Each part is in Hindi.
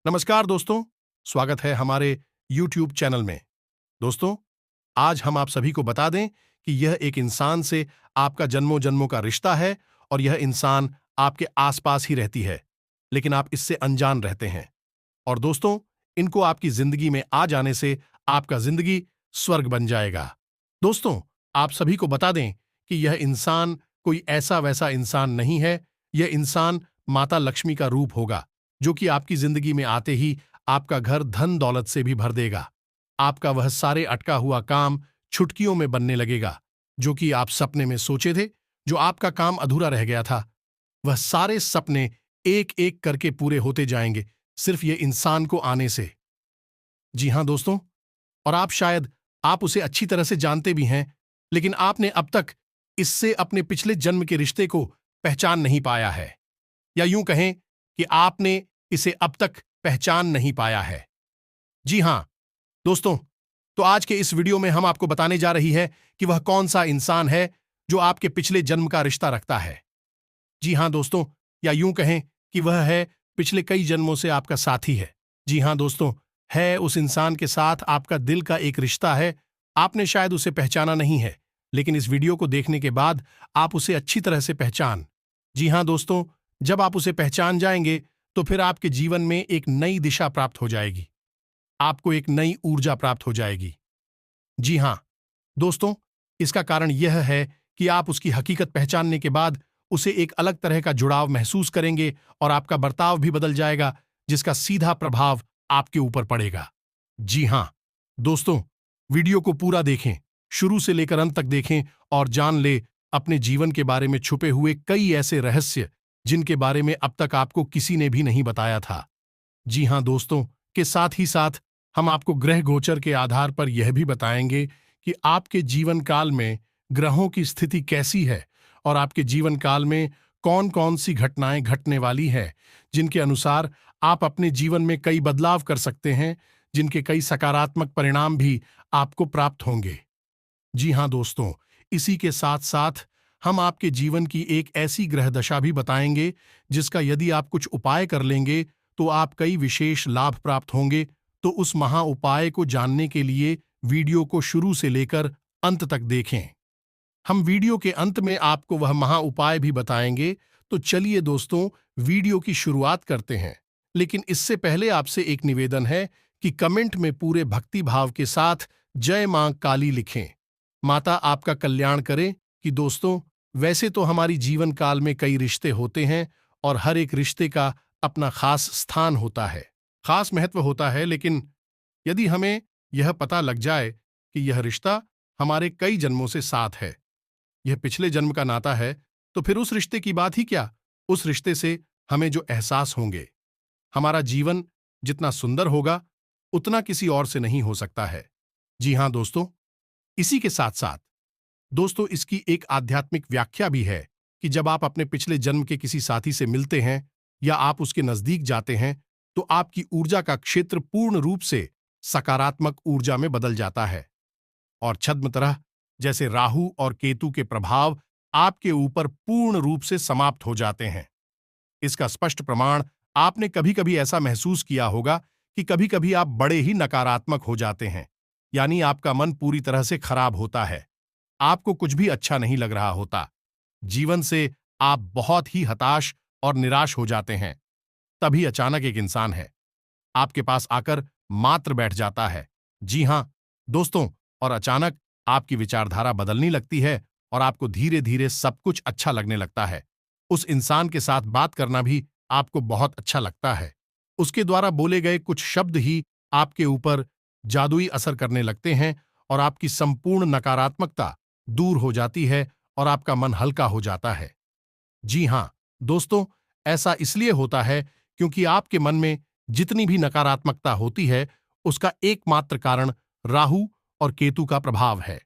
नमस्कार दोस्तों, स्वागत है हमारे YouTube चैनल में। दोस्तों, आज हम आप सभी को बता दें कि यह एक इंसान से आपका जन्मों जन्मों का रिश्ता है और यह इंसान आपके आसपास ही रहती है, लेकिन आप इससे अनजान रहते हैं। और दोस्तों, इनको आपकी जिंदगी में आ जाने से आपका जिंदगी स्वर्ग बन जाएगा। दोस्तों, आप सभी को बता दें कि यह इंसान कोई ऐसा वैसा इंसान नहीं है। यह इंसान माता लक्ष्मी का रूप होगा, जो कि आपकी जिंदगी में आते ही आपका घर धन दौलत से भी भर देगा। आपका वह सारे अटका हुआ काम छुटकियों में बनने लगेगा, जो कि आप सपने में सोचे थे, जो आपका काम अधूरा रह गया था। वह सारे सपने एक एक करके पूरे होते जाएंगे, सिर्फ ये इंसान को आने से। जी हां दोस्तों, और आप उसे अच्छी तरह से जानते भी हैं, लेकिन आपने अब तक इससे अपने पिछले जन्म के रिश्ते को पहचान नहीं पाया है, या यूं कहें कि आपने इसे अब तक पहचान नहीं पाया है। जी हां दोस्तों, तो आज के इस वीडियो में हम आपको बताने जा रही है कि वह कौन सा इंसान है जो आपके पिछले जन्म का रिश्ता रखता है। जी हां दोस्तों, या यूं कहें कि वह है पिछले कई जन्मों से आपका साथी है। जी हां दोस्तों, है उस इंसान के साथ आपका दिल का एक रिश्ता है। आपने शायद उसे पहचाना नहीं है, लेकिन इस वीडियो को देखने के बाद आप उसे अच्छी तरह से पहचान। जी हां दोस्तों, जब आप उसे पहचान जाएंगे तो फिर आपके जीवन में एक नई दिशा प्राप्त हो जाएगी। आपको एक नई ऊर्जा प्राप्त हो जाएगी। जी हां दोस्तों, इसका कारण यह है कि आप उसकी हकीकत पहचानने के बाद उसे एक अलग तरह का जुड़ाव महसूस करेंगे और आपका बर्ताव भी बदल जाएगा, जिसका सीधा प्रभाव आपके ऊपर पड़ेगा। जी हां दोस्तों, वीडियो को पूरा देखें, शुरू से लेकर अंत तक देखें और जान ले अपने जीवन के बारे में छुपे हुए कई ऐसे रहस्य जिनके बारे में अब तक आपको किसी ने भी नहीं बताया था। जी हां दोस्तों, के साथ ही साथ हम आपको ग्रह गोचर के आधार पर यह भी बताएंगे कि आपके जीवन काल में ग्रहों की स्थिति कैसी है और आपके जीवन काल में कौन कौन सी घटनाएं घटने वाली हैं, जिनके अनुसार आप अपने जीवन में कई बदलाव कर सकते हैं, जिनके कई सकारात्मक परिणाम भी आपको प्राप्त होंगे। जी हां दोस्तों, इसी के साथ साथ हम आपके जीवन की एक ऐसी ग्रह दशा भी बताएंगे जिसका यदि आप कुछ उपाय कर लेंगे तो आप कई विशेष लाभ प्राप्त होंगे। तो उस महा उपाय को जानने के लिए वीडियो को शुरू से लेकर अंत तक देखें। हम वीडियो के अंत में आपको वह महा उपाय भी बताएंगे। तो चलिए दोस्तों, वीडियो की शुरुआत करते हैं। लेकिन इससे पहले आपसे एक निवेदन है कि कमेंट में पूरे भक्ति भाव के साथ जय मां काली लिखें। माता आपका कल्याण करे। कि दोस्तों, वैसे तो हमारी जीवन काल में कई रिश्ते होते हैं और हर एक रिश्ते का अपना खास स्थान होता है, खास महत्व होता है, लेकिन यदि हमें यह पता लग जाए कि यह रिश्ता हमारे कई जन्मों से साथ है, यह पिछले जन्म का नाता है, तो फिर उस रिश्ते की बात ही क्या। उस रिश्ते से हमें जो एहसास होंगे, हमारा जीवन जितना सुंदर होगा उतना किसी और से नहीं हो सकता है। जी हां दोस्तों, इसी के साथ साथ दोस्तों, इसकी एक आध्यात्मिक व्याख्या भी है कि जब आप अपने पिछले जन्म के किसी साथी से मिलते हैं या आप उसके नजदीक जाते हैं, तो आपकी ऊर्जा का क्षेत्र पूर्ण रूप से सकारात्मक ऊर्जा में बदल जाता है और छद्म तरह जैसे राहु और केतु के प्रभाव आपके ऊपर पूर्ण रूप से समाप्त हो जाते हैं। इसका स्पष्ट प्रमाण आपने कभी कभी ऐसा महसूस किया होगा कि कभी कभी आप बड़े ही नकारात्मक हो जाते हैं, यानी आपका मन पूरी तरह से खराब होता है, आपको कुछ भी अच्छा नहीं लग रहा होता, जीवन से आप बहुत ही हताश और निराश हो जाते हैं। तभी अचानक एक इंसान है आपके पास आकर मात्र बैठ जाता है। जी हां दोस्तों, और अचानक आपकी विचारधारा बदलने लगती है और आपको धीरे धीरे सब कुछ अच्छा लगने लगता है। उस इंसान के साथ बात करना भी आपको बहुत अच्छा लगता है। उसके द्वारा बोले गए कुछ शब्द ही आपके ऊपर जादुई असर करने लगते हैं और आपकी संपूर्ण नकारात्मकता दूर हो जाती है और आपका मन हल्का हो जाता है। जी हां दोस्तों, ऐसा इसलिए होता है क्योंकि आपके मन में जितनी भी नकारात्मकता होती है, उसका एकमात्र कारण राहु और केतु का प्रभाव है।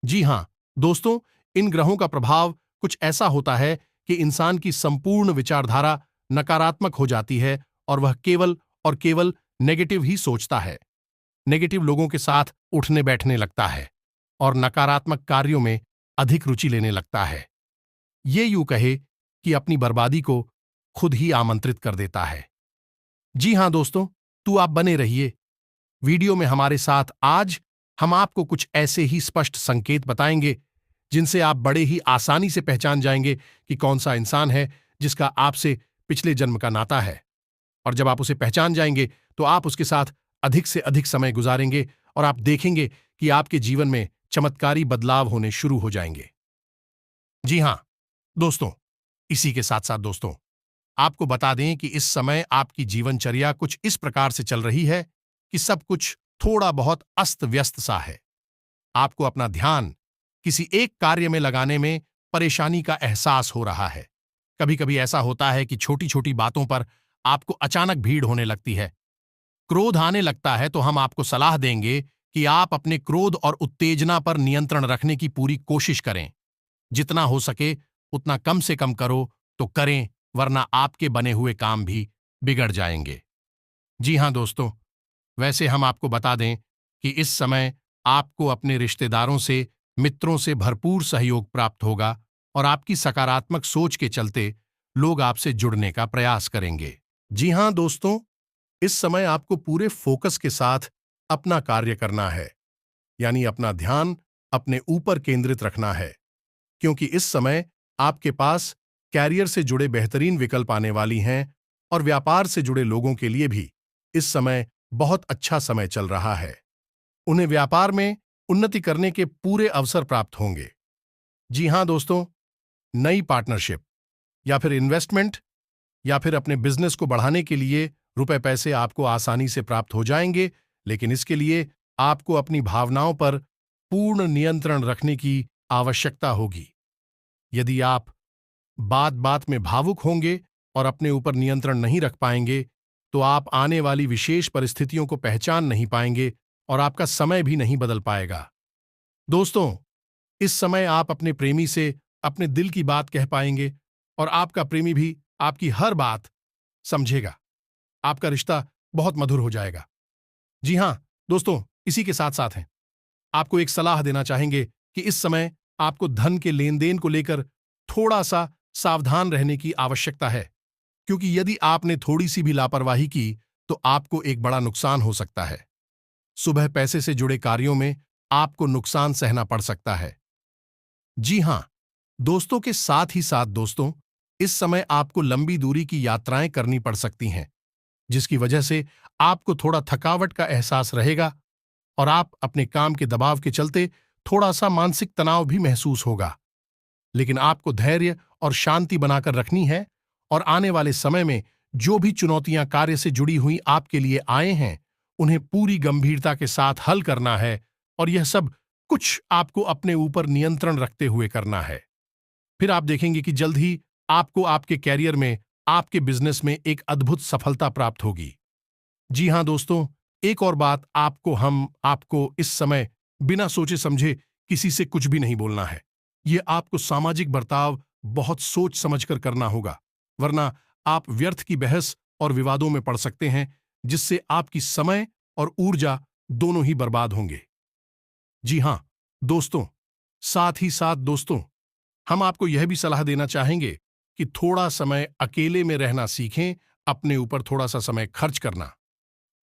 जी हां दोस्तों, इन ग्रहों का प्रभाव कुछ ऐसा होता है कि इंसान की संपूर्ण विचारधारा नकारात्मक हो जाती है और वह केवल और केवल नेगेटिव ही सोचता है, नेगेटिव लोगों के साथ उठने बैठने लगता है और नकारात्मक कार्यों में अधिक रुचि लेने लगता है। ये यूं कहे कि अपनी बर्बादी को खुद ही आमंत्रित कर देता है। जी हां दोस्तों, तू आप बने रहिए वीडियो में हमारे साथ। आज हम आपको कुछ ऐसे ही स्पष्ट संकेत बताएंगे जिनसे आप बड़े ही आसानी से पहचान जाएंगे कि कौन सा इंसान है जिसका आपसे पिछले जन्म का नाता है। और जब आप उसे पहचान जाएंगे तो आप उसके साथ अधिक से अधिक समय गुजारेंगे और आप देखेंगे कि आपके जीवन में चमत्कारी बदलाव होने शुरू हो जाएंगे। जी हां दोस्तों, इसी के साथ साथ दोस्तों, आपको बता दें कि इस समय आपकी जीवनचर्या कुछ इस प्रकार से चल रही है कि सब कुछ थोड़ा बहुत अस्त व्यस्त सा है। आपको अपना ध्यान किसी एक कार्य में लगाने में परेशानी का एहसास हो रहा है। कभी कभी ऐसा होता है कि छोटी छोटी बातों पर आपको अचानक भीड़ होने लगती है, क्रोध आने लगता है। तो हम आपको सलाह देंगे कि आप अपने क्रोध और उत्तेजना पर नियंत्रण रखने की पूरी कोशिश करें। जितना हो सके उतना कम से कम करो तो करें, वरना आपके बने हुए काम भी बिगड़ जाएंगे। जी हां दोस्तों, वैसे हम आपको बता दें कि इस समय आपको अपने रिश्तेदारों से, मित्रों से भरपूर सहयोग प्राप्त होगा और आपकी सकारात्मक सोच के चलते लोग आपसे जुड़ने का प्रयास करेंगे। जी हां दोस्तों, इस समय आपको पूरे फोकस के साथ अपना कार्य करना है, यानी अपना ध्यान अपने ऊपर केंद्रित रखना है, क्योंकि इस समय आपके पास कैरियर से जुड़े बेहतरीन विकल्प आने वाली हैं और व्यापार से जुड़े लोगों के लिए भी इस समय बहुत अच्छा समय चल रहा है। उन्हें व्यापार में उन्नति करने के पूरे अवसर प्राप्त होंगे। जी हां दोस्तों, नई पार्टनरशिप या फिर इन्वेस्टमेंट या फिर अपने बिजनेस को बढ़ाने के लिए रुपए पैसे आपको आसानी से प्राप्त हो जाएंगे, लेकिन इसके लिए आपको अपनी भावनाओं पर पूर्ण नियंत्रण रखने की आवश्यकता होगी। यदि आप बात बात में भावुक होंगे और अपने ऊपर नियंत्रण नहीं रख पाएंगे, तो आप आने वाली विशेष परिस्थितियों को पहचान नहीं पाएंगे और आपका समय भी नहीं बदल पाएगा। दोस्तों, इस समय आप अपने प्रेमी से अपने दिल की बात कह पाएंगे और आपका प्रेमी भी आपकी हर बात समझेगा। आपका रिश्ता बहुत मधुर हो जाएगा। जी हां दोस्तों, इसी के साथ साथ हैं, आपको एक सलाह देना चाहेंगे कि इस समय आपको धन के लेन देन को लेकर थोड़ा सा सावधान रहने की आवश्यकता है, क्योंकि यदि आपने थोड़ी सी भी लापरवाही की तो आपको एक बड़ा नुकसान हो सकता है। सुबह पैसे से जुड़े कार्यों में आपको नुकसान सहना पड़ सकता है। जी हां दोस्तों, के साथ ही साथ दोस्तों, इस समय आपको लंबी दूरी की यात्राएं करनी पड़ सकती हैं, जिसकी वजह से आपको थोड़ा थकावट का एहसास रहेगा और आप अपने काम के दबाव के चलते थोड़ा सा मानसिक तनाव भी महसूस होगा। लेकिन आपको धैर्य और शांति बनाकर रखनी है और आने वाले समय में जो भी चुनौतियां कार्य से जुड़ी हुई आपके लिए आए हैं, उन्हें पूरी गंभीरता के साथ हल करना है और यह सब कुछ आपको अपने ऊपर नियंत्रण रखते हुए करना है। फिर आप देखेंगे कि जल्द ही आपको आपके कैरियर में, आपके बिजनेस में एक अद्भुत सफलता प्राप्त होगी। जी हां दोस्तों, एक और बात, आपको इस समय बिना सोचे समझे किसी से कुछ भी नहीं बोलना है। यह आपको सामाजिक बर्ताव बहुत सोच समझकर करना होगा, वरना आप व्यर्थ की बहस और विवादों में पड़ सकते हैं, जिससे आपकी समय और ऊर्जा दोनों ही बर्बाद होंगे। जी हां दोस्तों, साथ ही साथ दोस्तों, हम आपको यह भी सलाह देना चाहेंगे कि थोड़ा समय अकेले में रहना सीखें, अपने ऊपर थोड़ा सा समय खर्च करना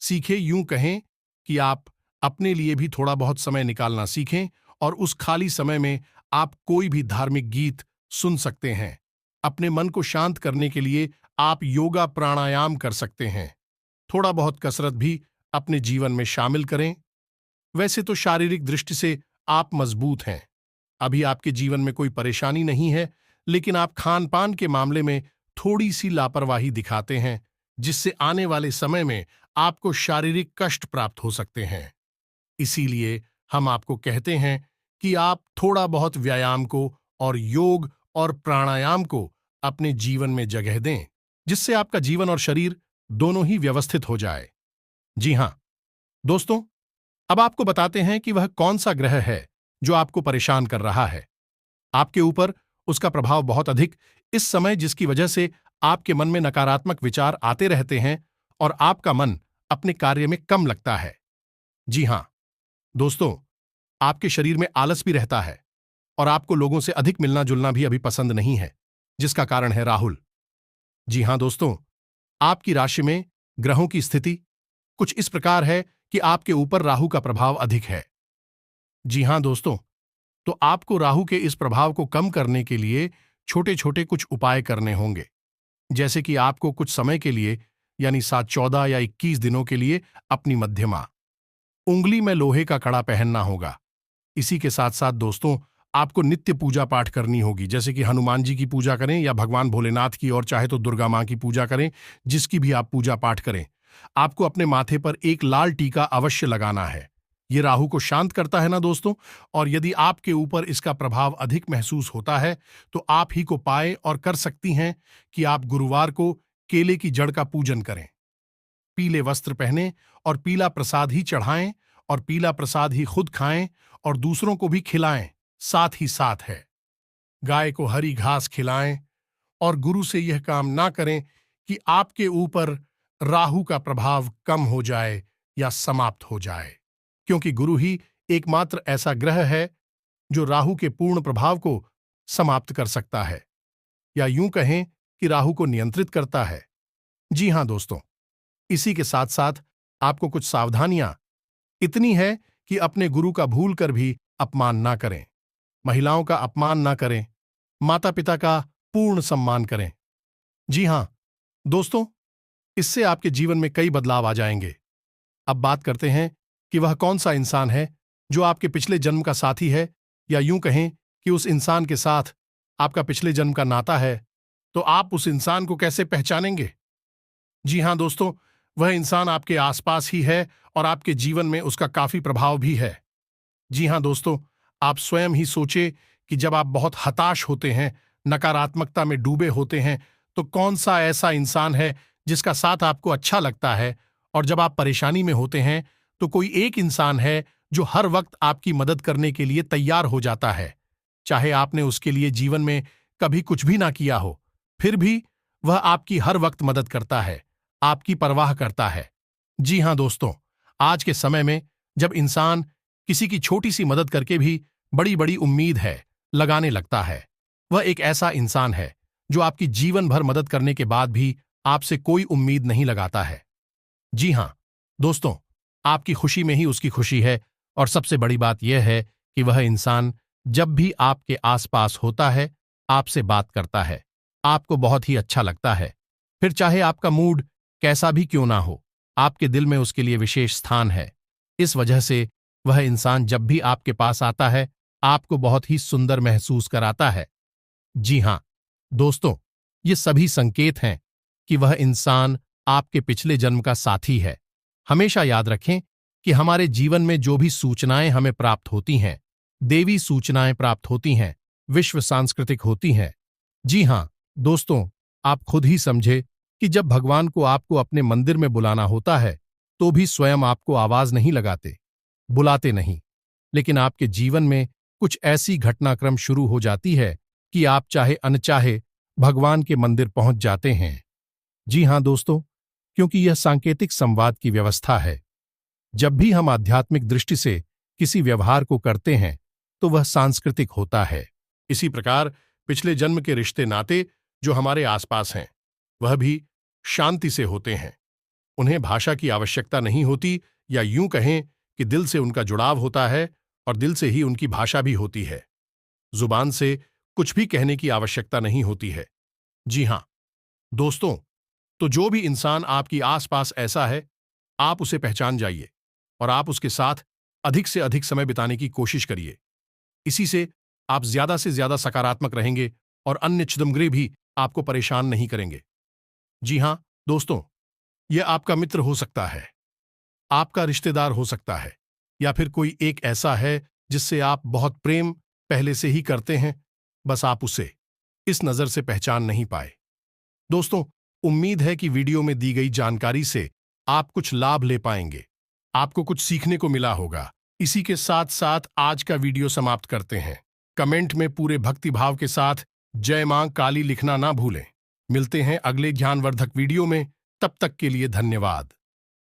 सीखें। यूं कहें कि आप अपने लिए भी थोड़ा बहुत समय निकालना सीखें और उस खाली समय में आप कोई भी धार्मिक गीत सुन सकते हैं। अपने मन को शांत करने के लिए आप योगा प्राणायाम कर सकते हैं। थोड़ा बहुत कसरत भी अपने जीवन में शामिल करें। वैसे तो शारीरिक दृष्टि से आप मजबूत हैं, अभी आपके जीवन में कोई परेशानी नहीं है, लेकिन आप खान पान के मामले में थोड़ी सी लापरवाही दिखाते हैं, जिससे आने वाले समय में आपको शारीरिक कष्ट प्राप्त हो सकते हैं। इसीलिए हम आपको कहते हैं कि आप थोड़ा बहुत व्यायाम को और योग और प्राणायाम को अपने जीवन में जगह दें, जिससे आपका जीवन और शरीर दोनों ही व्यवस्थित हो जाए। जी हां दोस्तों, अब आपको बताते हैं कि वह कौन सा ग्रह है जो आपको परेशान कर रहा है। आपके ऊपर उसका प्रभाव बहुत अधिक इस समय, जिसकी वजह से आपके मन में नकारात्मक विचार आते रहते हैं और आपका मन अपने कार्य में कम लगता है। जी हां दोस्तों, आपके शरीर में आलस भी रहता है और आपको लोगों से अधिक मिलना जुलना भी अभी पसंद नहीं है, जिसका कारण है राहुल। जी हां दोस्तों, आपकी राशि में ग्रहों की स्थिति कुछ इस प्रकार है कि आपके ऊपर राहु का प्रभाव अधिक है। जी हां दोस्तों, तो आपको राहु के इस प्रभाव को कम करने के लिए छोटे छोटे कुछ उपाय करने होंगे। जैसे कि आपको कुछ समय के लिए यानी 7, 14 या 21 दिनों के लिए अपनी मध्यमा उंगली में लोहे का कड़ा पहनना होगा। इसी के साथ साथ दोस्तों, आपको नित्य पूजा पाठ करनी होगी, जैसे कि हनुमान जी की पूजा करें या भगवान भोलेनाथ की, और चाहे तो दुर्गा मां की पूजा करें, जिसकी भी आप पूजा पाठ करें। आपको अपने माथे पर एक लाल टीका अवश्य लगाना है। ये राहु को शांत करता है ना दोस्तों। और यदि आपके ऊपर इसका प्रभाव अधिक महसूस होता है तो आप ही को पाए और कर सकती हैं कि आप गुरुवार को केले की जड़ का पूजन करें, पीले वस्त्र पहनें और पीला प्रसाद ही चढ़ाएं, और पीला प्रसाद ही खुद खाएं और दूसरों को भी खिलाएं। साथ ही साथ है, गाय को हरी घास खिलाएं और गुरु से यह काम ना करें कि आपके ऊपर राहु का प्रभाव कम हो जाए या समाप्त हो जाए, क्योंकि गुरु ही एकमात्र ऐसा ग्रह है जो राहु के पूर्ण प्रभाव को समाप्त कर सकता है, या यूं कहें कि राहु को नियंत्रित करता है। जी हां दोस्तों, इसी के साथ साथ आपको कुछ सावधानियां इतनी है कि अपने गुरु का भूल कर भी अपमान ना करें, महिलाओं का अपमान ना करें, माता पिता का पूर्ण सम्मान करें। जी हां दोस्तों, इससे आपके जीवन में कई बदलाव आ जाएंगे। अब बात करते हैं कि वह कौन सा इंसान है जो आपके पिछले जन्म का साथी है, या यूं कहें कि उस इंसान के साथ आपका पिछले जन्म का नाता है। तो आप उस इंसान को कैसे पहचानेंगे? जी हां दोस्तों, वह इंसान आपके आसपास ही है और आपके जीवन में उसका काफी प्रभाव भी है। जी हां दोस्तों, आप स्वयं ही सोचे कि जब आप बहुत हताश होते हैं, नकारात्मकता में डूबे होते हैं, तो कौन सा ऐसा इंसान है जिसका साथ आपको अच्छा लगता है, और जब आप परेशानी में होते हैं तो कोई एक इंसान है जो हर वक्त आपकी मदद करने के लिए तैयार हो जाता है। चाहे आपने उसके लिए जीवन में कभी कुछ भी ना किया हो, फिर भी वह आपकी हर वक्त मदद करता है, आपकी परवाह करता है। जी हां दोस्तों, आज के समय में जब इंसान किसी की छोटी सी मदद करके भी बड़ी बड़ी उम्मीद है लगाने लगता है, वह एक ऐसा इंसान है जो आपकी जीवन भर मदद करने के बाद भी आपसे कोई उम्मीद नहीं लगाता है। जी हां दोस्तों, आपकी खुशी में ही उसकी खुशी है, और सबसे बड़ी बात यह है कि वह इंसान जब भी आपके आसपास होता है, आपसे बात करता है, आपको बहुत ही अच्छा लगता है। फिर चाहे आपका मूड कैसा भी क्यों ना हो, आपके दिल में उसके लिए विशेष स्थान है। इस वजह से वह इंसान जब भी आपके पास आता है, आपको बहुत ही सुंदर महसूस कराता है। जी हां दोस्तों, ये सभी संकेत हैं कि वह इंसान आपके पिछले जन्म का साथी है। हमेशा याद रखें कि हमारे जीवन में जो भी सूचनाएं हमें प्राप्त होती हैं, देवी सूचनाएं प्राप्त होती हैं, विश्व सांस्कृतिक होती हैं। जी हां दोस्तों, आप खुद ही समझे कि जब भगवान को आपको अपने मंदिर में बुलाना होता है, तो भी स्वयं आपको आवाज नहीं लगाते, बुलाते नहीं, लेकिन आपके जीवन में कुछ ऐसी घटनाक्रम शुरू हो जाती है कि आप चाहे अनचाहे भगवान के मंदिर पहुंच जाते हैं। जी हां दोस्तों, क्योंकि यह सांकेतिक संवाद की व्यवस्था है। जब भी हम आध्यात्मिक दृष्टि से किसी व्यवहार को करते हैं तो वह सांस्कृतिक होता है। इसी प्रकार पिछले जन्म के रिश्ते नाते जो हमारे आसपास हैं, वह भी शांति से होते हैं। उन्हें भाषा की आवश्यकता नहीं होती, या यूं कहें कि दिल से उनका जुड़ाव होता है, और दिल से ही उनकी भाषा भी होती है। जुबान से कुछ भी कहने की आवश्यकता नहीं होती है। जी हां दोस्तों, तो जो भी इंसान आपकी आसपास ऐसा है, आप उसे पहचान जाइए और आप उसके साथ अधिक से अधिक समय बिताने की कोशिश करिए। इसी से आप ज्यादा से ज्यादा सकारात्मक रहेंगे और अन्य छिदमगृह भी आपको परेशान नहीं करेंगे। जी हां दोस्तों, यह आपका मित्र हो सकता है, आपका रिश्तेदार हो सकता है, या फिर कोई एक ऐसा है जिससे आप बहुत प्रेम पहले से ही करते हैं, बस आप उसे इस नजर से पहचान नहीं पाए। दोस्तों, उम्मीद है कि वीडियो में दी गई जानकारी से आप कुछ लाभ ले पाएंगे, आपको कुछ सीखने को मिला होगा। इसी के साथ साथ आज का वीडियो समाप्त करते हैं। कमेंट में पूरे भक्तिभाव के साथ जय मां काली लिखना ना भूलें। मिलते हैं अगले ज्ञानवर्धक वीडियो में, तब तक के लिए धन्यवाद।